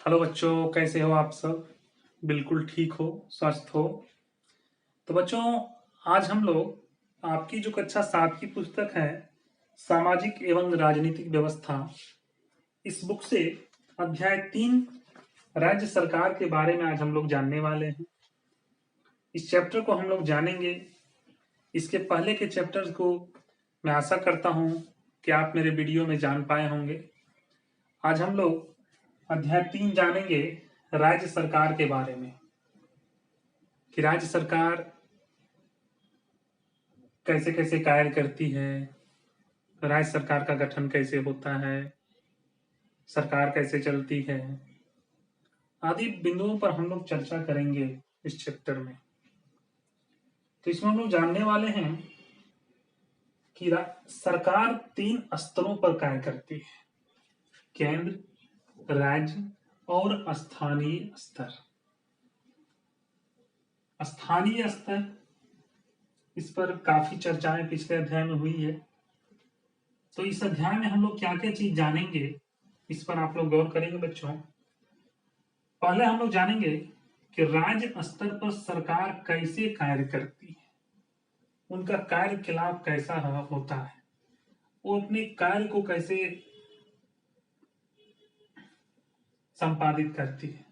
Hello बच्चों, कैसे हो आप सब? बिल्कुल ठीक हो, स्वस्थ हो। तो बच्चों, आज हम लोग आपकी जो कक्षा 7 की पुस्तक है सामाजिक एवं राजनीतिक व्यवस्था, इस बुक से अध्याय 3 राज्य सरकार के बारे में आज हम लोग जानने वाले हैं। इस चैप्टर को हम लोग जानेंगे। इसके पहले के चैप्टर्स को मैं आशा करता हूं कि आप मेरे वीडियो में जान पाए होंगे। आज हम लोग अध्याय 3 जानेंगे राज्य सरकार के बारे में, कि राज्य सरकार कैसे कैसे कार्य करती है, राज्य सरकार का गठन कैसे होता है, सरकार कैसे चलती है, आदि बिंदुओं पर हम लोग चर्चा करेंगे इस चैप्टर में। तो इसमें हम लोग जानने वाले हैं कि सरकार 3 स्तरों पर कार्य करती है: केंद्र, राज्य और स्थानीय स्तर। स्थानीय स्तर, इस पर काफी चर्चाएं पिछले अध्याय में हुई है। तो इस अध्याय में हम लोग क्या क्या चीज जानेंगे, इस पर आप लोग गौर करेंगे बच्चों। पहले हम लोग जानेंगे कि राज्य स्तर पर सरकार कैसे कार्य करती है, उनका कार्यकलाप कैसा होता है, वो अपने कार्य को कैसे संपादित करती है।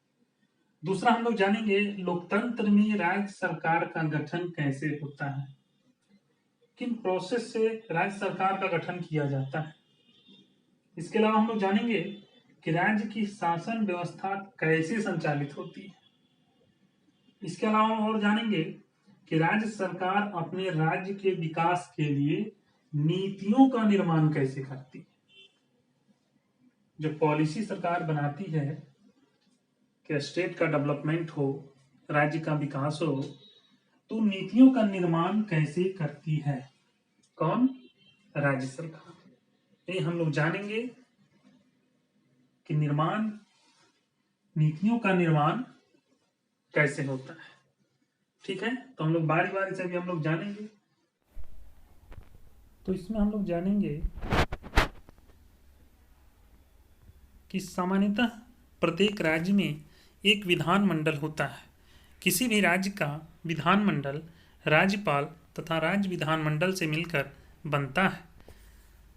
दूसरा हम लोग जानेंगे लोकतंत्र में राज्य सरकार का गठन कैसे होता है, किन प्रोसेस से राज्य सरकार का गठन किया जाता है। इसके अलावा हम लोग जानेंगे कि राज्य की शासन व्यवस्था कैसे संचालित होती है। इसके अलावा हम और जानेंगे कि राज्य सरकार अपने राज्य के विकास के लिए नीतियों का निर्माण कैसे करती है। जो पॉलिसी सरकार बनाती है कि स्टेट का डेवलपमेंट हो, राज्य का विकास हो, तो नीतियों का निर्माण कैसे करती है? कौन? राज्य सरकार। ये हम लोग जानेंगे कि नीतियों का निर्माण कैसे होता है। ठीक है, तो हम लोग बारी बारी से भी हम लोग जानेंगे। तो इसमें हम लोग जानेंगे कि सामान्यतः प्रत्येक राज्य में एक विधानमंडल होता है। किसी भी राज्य का विधानमंडल राज्यपाल तथा राज्य विधानमंडल से मिलकर बनता है।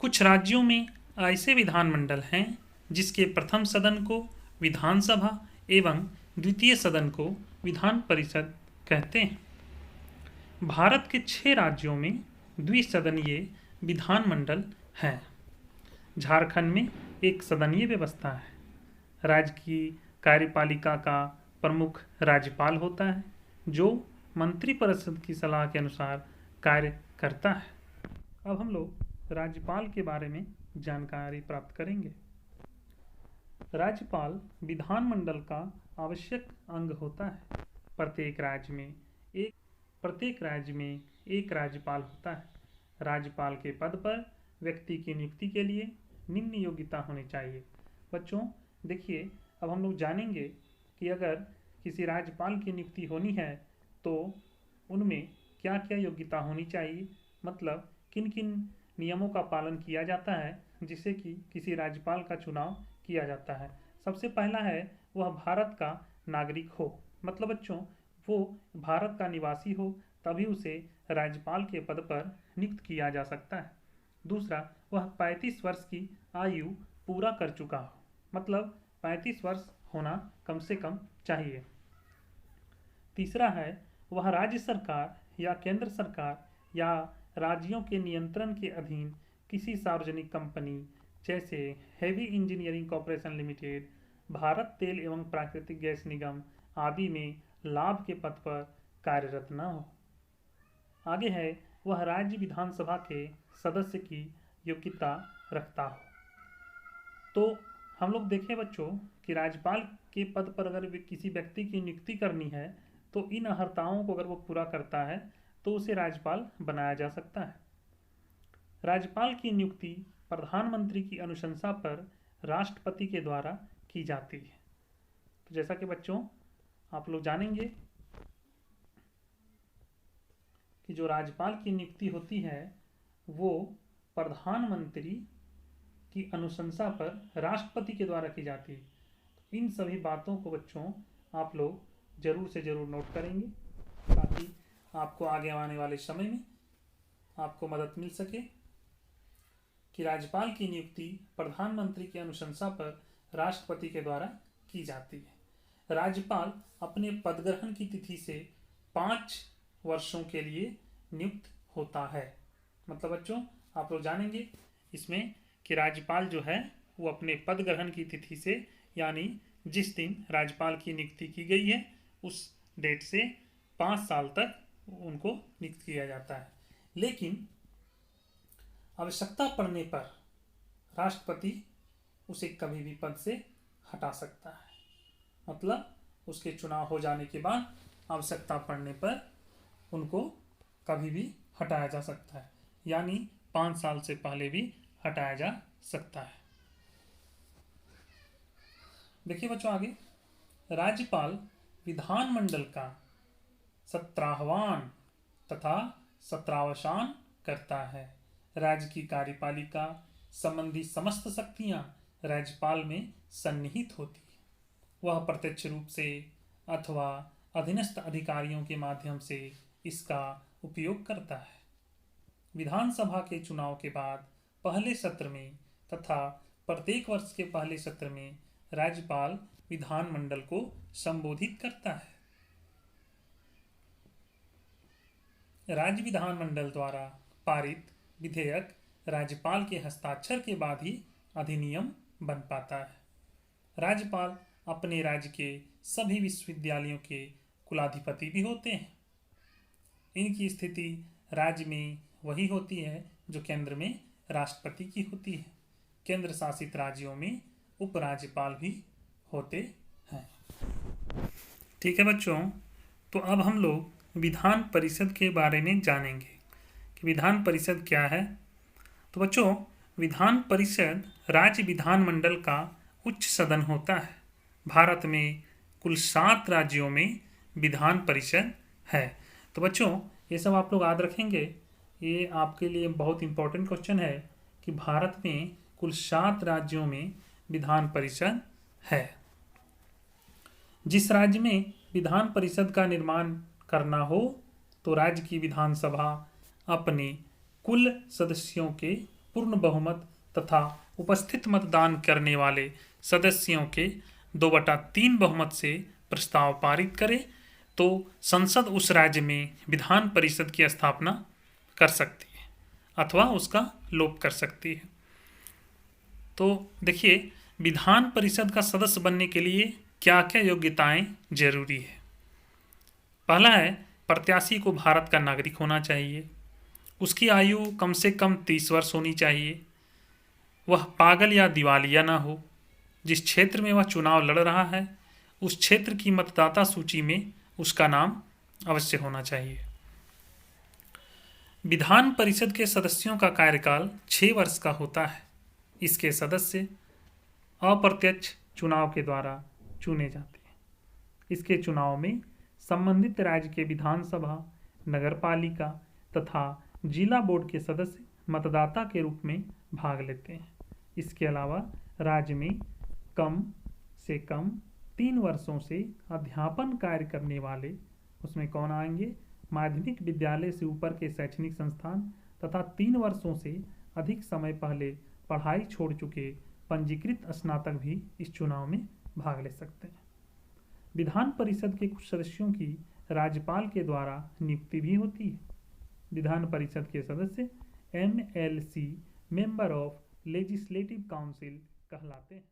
कुछ राज्यों में ऐसे विधानमंडल हैं जिसके प्रथम सदन को विधानसभा एवं द्वितीय सदन को विधान परिषद कहते हैं। भारत के 6 राज्यों में द्विसदनीय विधानमंडल हैं। झारखंड में एक सदनीय व्यवस्था है। राज्य की कार्यपालिका का प्रमुख राज्यपाल होता है, जो मंत्रिपरिषद की सलाह के अनुसार कार्य करता है। अब हम लोग राज्यपाल के बारे में जानकारी प्राप्त करेंगे। राज्यपाल विधानमंडल का आवश्यक अंग होता है। प्रत्येक राज्य में एक राज्यपाल होता है। राज्यपाल के पद पर व्यक्ति की नियुक्ति के लिए निम्न योग्यता होनी चाहिए। बच्चों देखिए, अब हम लोग जानेंगे कि अगर किसी राज्यपाल की नियुक्ति होनी है तो उनमें क्या क्या योग्यता होनी चाहिए, मतलब किन किन नियमों का पालन किया जाता है जिससे कि किसी राज्यपाल का चुनाव किया जाता है। सबसे पहला है वह भारत का नागरिक हो, मतलब बच्चों वो भारत का निवासी हो, तभी उसे राज्यपाल के पद पर नियुक्त किया जा सकता है। दूसरा, वह 35 वर्ष की आयु पूरा कर चुका हो, मतलब 35 वर्ष होना कम से कम चाहिए। तीसरा है वह राज्य सरकार या केंद्र सरकार या राज्यों के नियंत्रण के अधीन किसी सार्वजनिक कंपनी जैसे heavy engineering corporation limited, Bharat तेल एवं प्राकृतिक गैस निगम आदि में लाभ के पद पर कार्यरत न हो। आगे है वह राज्य विधानसभा के सदस्य की योग्यता रखता हो। तो हम लोग देखें बच्चों कि राज्यपाल के पद पर अगर किसी व्यक्ति की नियुक्ति करनी है तो इन अर्हताओं को अगर वो पूरा करता है तो उसे राज्यपाल बनाया जा सकता है। राज्यपाल की नियुक्ति प्रधानमंत्री की अनुशंसा पर राष्ट्रपति के द्वारा की जाती है। तो जैसा कि बच्चों आप लोग जानेंगे कि जो राज्यपाल की नियुक्ति होती है वो प्रधानमंत्री की अनुशंसा पर राष्ट्रपति के द्वारा की जाती है। इन सभी बातों को बच्चों आप लोग जरूर से जरूर नोट करेंगे ताकि आपको आगे आने वाले समय में आपको मदद मिल सके कि राज्यपाल की नियुक्ति प्रधानमंत्री की अनुशंसा पर राष्ट्रपति के द्वारा की जाती है। राज्यपाल अपने पद ग्रहण की तिथि से 5 वर्षों के लिए नियुक्त होता है। मतलब बच्चों आप लोग जानेंगे इसमें कि राज्यपाल जो है वो अपने पद ग्रहण की तिथि से यानी जिस दिन राज्यपाल की नियुक्ति की गई है उस डेट से 5 साल तक उनको नियुक्त किया जाता है। लेकिन आवश्यकता पड़ने पर राष्ट्रपति उसे कभी भी पद से हटा सकता है। मतलब उसके चुनाव हो जाने के बाद आवश्यकता पड़ने पर उनको कभी भी हटाया जा सकता है, यानी 5 साल से पहले भी हटाया जा सकता है। देखिए बच्चों आगे, राज्यपाल विधानमंडल का 17वां तथा 17वां करता है। राज्य की कार्यपालिका संबंधी समस्त शक्तियां राज्यपाल में सन्निहित होती है। वह प्रत्यक्ष रूप से अथवा अधीनस्थ अधिकारियों के माध्यम से इसका उपयोग करता है। विधानसभा के चुनाव के बाद पहले सत्र में तथा प्रत्येक वर्ष के पहले सत्र में राज्यपाल विधानमंडल को संबोधित करता है। राज्य विधानमंडल द्वारा पारित विधेयक राज्यपाल के हस्ताक्षर के बाद ही अधिनियम बन पाता है। राज्यपाल अपने राज्य के सभी विश्वविद्यालयों के कुलाधिपति भी होते हैं। इनकी स्थिति राज्य में वही होती है जो केंद्र में राष्ट्रपति की होती है। केंद्र शासित राज्यों में उपराज्यपाल भी होते हैं। ठीक है बच्चों, तो अब हम लोग विधान परिषद के बारे में जानेंगे कि विधान परिषद क्या है। तो बच्चों विधान परिषद राज्य विधानमंडल का उच्च सदन होता है। भारत में कुल 7 राज्यों में विधान परिषद है। तो बच्चों ये सब आप लोग याद रखेंगे, ये आपके लिए बहुत इंपॉर्टेंट क्वेश्चन है कि भारत में कुल 7 राज्यों में विधान परिषद है। जिस राज्य में विधान परिषद का निर्माण करना हो तो राज्य की विधानसभा अपने कुल सदस्यों के पूर्ण बहुमत तथा उपस्थित मतदान करने वाले सदस्यों के 2/3 बहुमत से प्रस्ताव पारित करे तो संसद उस राज्य में विधान परिषद की स्थापना कर सकती है अथवा उसका लोप कर सकती है। तो देखिए विधान परिषद का सदस्य बनने के लिए क्या क्या योग्यताएं जरूरी है। पहला है प्रत्याशी को भारत का नागरिक होना चाहिए। उसकी आयु कम से कम 30 वर्ष होनी चाहिए। वह पागल या दिवालिया ना हो। जिस क्षेत्र में वह चुनाव लड़ रहा है उस क्षेत्र की मतदाता सूची में उसका नाम अवश्य होना चाहिए। विधान परिषद के सदस्यों का कार्यकाल 6 वर्ष का होता है। इसके सदस्य अप्रत्यक्ष चुनाव के द्वारा चुने जाते हैं। इसके चुनाव में संबंधित राज्य के विधानसभा, नगरपालिका तथा जिला बोर्ड के सदस्य मतदाता के रूप में भाग लेते हैं। इसके अलावा राज्य में कम से कम 3 वर्षों से अध्यापन कार्य करने वाले, उसमें कौन आएंगे, माध्यमिक विद्यालय से ऊपर के शैक्षणिक संस्थान तथा 3 वर्षों से अधिक समय पहले पढ़ाई छोड़ चुके पंजीकृत स्नातक भी इस चुनाव में भाग ले सकते हैं। विधान परिषद के कुछ सदस्यों की राज्यपाल के द्वारा नियुक्ति भी होती है। विधान परिषद के सदस्य MLC member of legislative council कहलाते हैं।